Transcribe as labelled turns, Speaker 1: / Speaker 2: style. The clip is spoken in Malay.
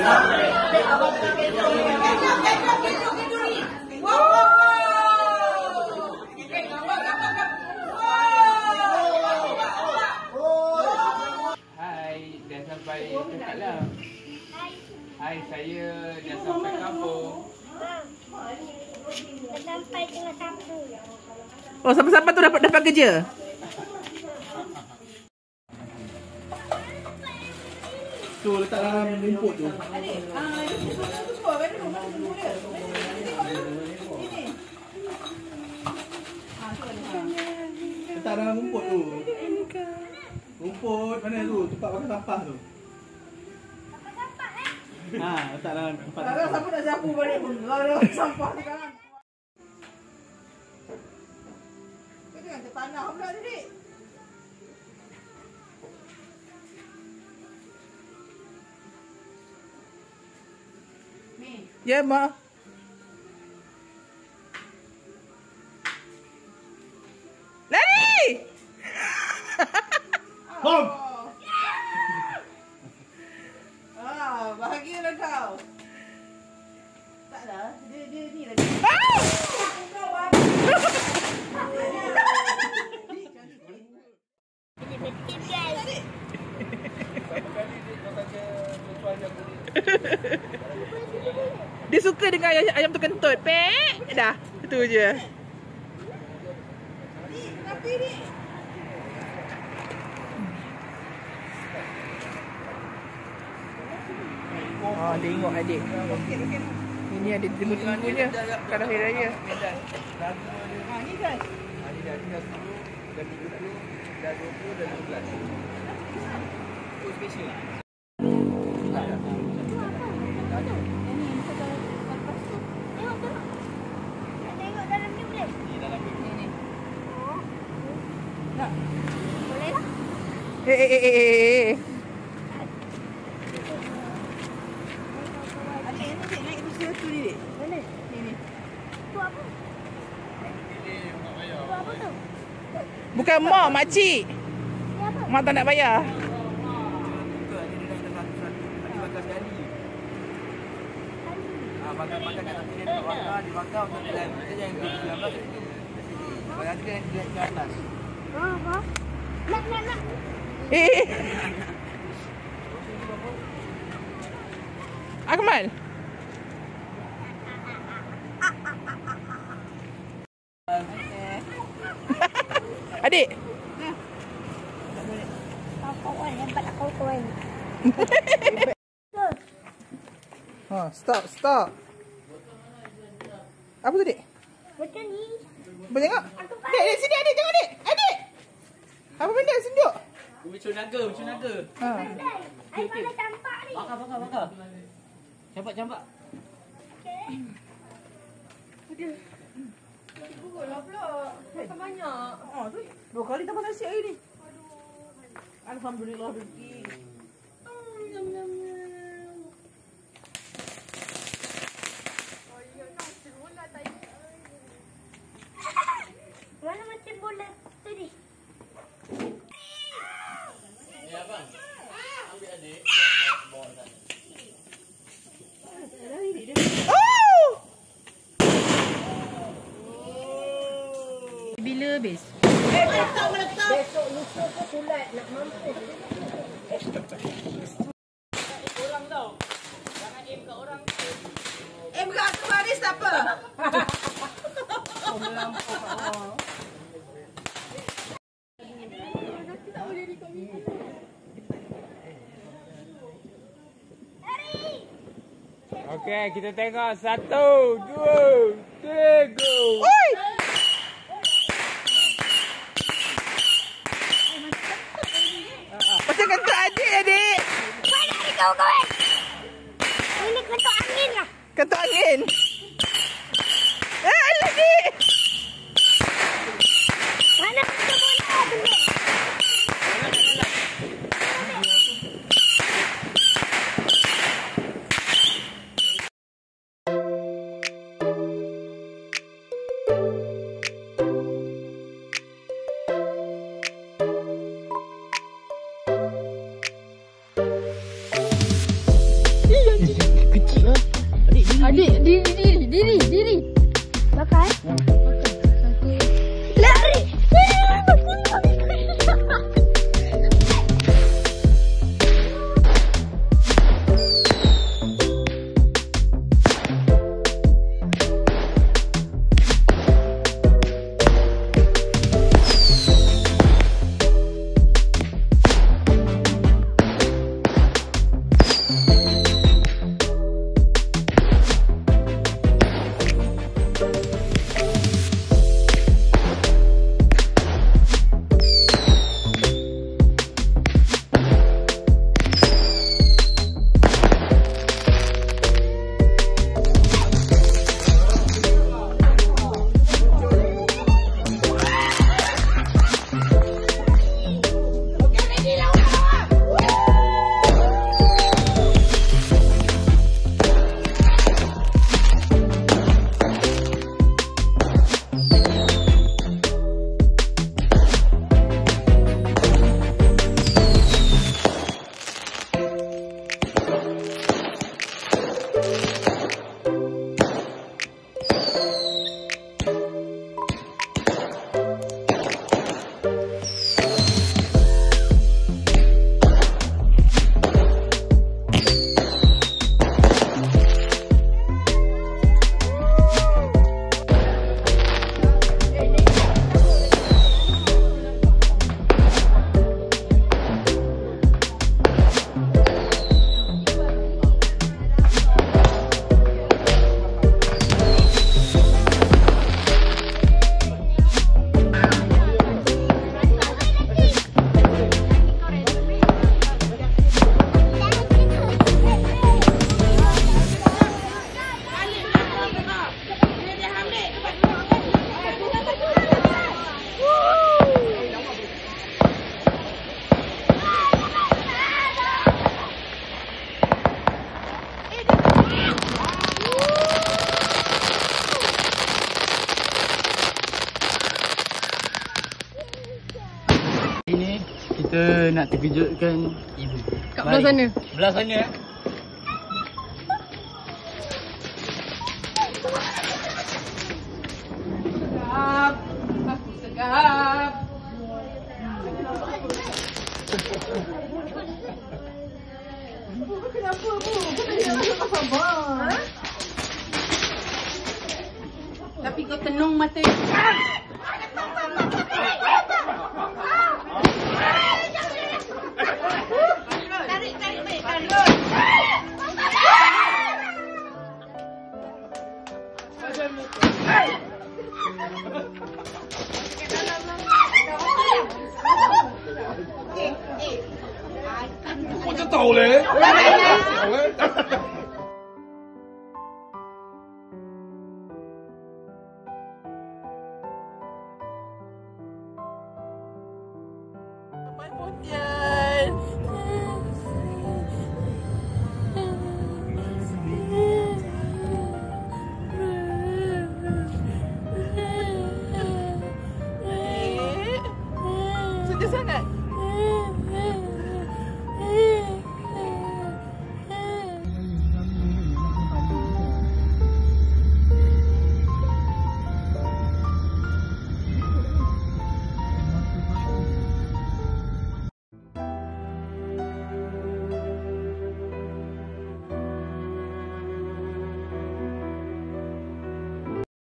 Speaker 1: Hai, dah sampai dekat lah. Hai, saya dah sampai kampung.
Speaker 2: Dah sampai tengah Sabtu.
Speaker 3: Oh, siapa-siapa tu dapat kerja?
Speaker 4: Tu letak dalam rumput tu. Letak dalam rumput tu. Rumput mana tu? Tempat pakai sampah tu. Letak dalam tempat.
Speaker 3: Kalau siapa nak sapu balik pun. Kalau sampah sekarang. Kau jangan tertanah pula tadi. Ya, Ma. Lari!
Speaker 4: Kom!
Speaker 3: Bahagialah kau. Taklah, dia ni lah.
Speaker 2: Betul guys.
Speaker 3: Dia suka dengan ayam tu kentut. Pek. Dah. Itu je. Kenapa ni? Oh, tengok adik. Ini ada tunggu-tunggunya. Kalau hari raya. Ni guys.
Speaker 1: Ni dah 10, dah 30, dah 20, dah 15. Oh, special.
Speaker 2: Tengok dalam ni boleh?
Speaker 1: Ni dalam ni.
Speaker 2: Boleh lah.
Speaker 3: Adik, naik tu satu ni, Dik.
Speaker 2: Boleh.
Speaker 3: Ni.
Speaker 2: Tu apa? Tu apa tu?
Speaker 3: Bukan mak, makcik.
Speaker 2: Ni apa?
Speaker 3: Mak tak nak bayar.
Speaker 1: Makan kat atas dia bakar, dibakar untuk dalam. Kita jangan pergi dalam kat sini. Bakar tu kan dia ke atas.
Speaker 2: Apa? Nak.
Speaker 3: Akmal. Adik.
Speaker 2: Kau kawan hebat aku kawan.
Speaker 3: Stop. Apa tu, Dik?
Speaker 2: Macam ni.
Speaker 3: Apa tengok? Dek, sini adik, tengok Dik. Adik. Apa benda senduk?
Speaker 1: Ucun naga.
Speaker 2: Pandai. Ai mana campak ni?
Speaker 1: Bakar. Campak.
Speaker 3: Dua kali tambah nasi hari ni. Alhamdulillah rezeki.
Speaker 2: Mana macam bola tadi?
Speaker 1: Ya, abang. Ambil adik. Bawa sana.
Speaker 3: Oh!
Speaker 5: Bila habis?
Speaker 2: Besok lusa ke sulat nak mampu.
Speaker 1: Orang tau. Jangan aim kat orang.
Speaker 3: Berat tu baris tak apa.
Speaker 1: Okey, kita tengok 1, 2, 3, go.
Speaker 3: Oi! Macam kentut adik.
Speaker 2: Mana ni kawan-kawan? Ini ketuk angin lah.
Speaker 3: Kentut angin. Alah, Dik.
Speaker 2: Mana ketuk bola tu?
Speaker 3: Iya,
Speaker 2: Adik, diri. Bakar. Lari.
Speaker 1: Ini kita nak terkejutkan ibu.
Speaker 2: Kat belah sana.
Speaker 1: Belah sana.
Speaker 3: Segap. Aku segap. Kenapa bu? Kau tak nak sabar. Tapi kau tenung mata.
Speaker 4: Macam tahu leh.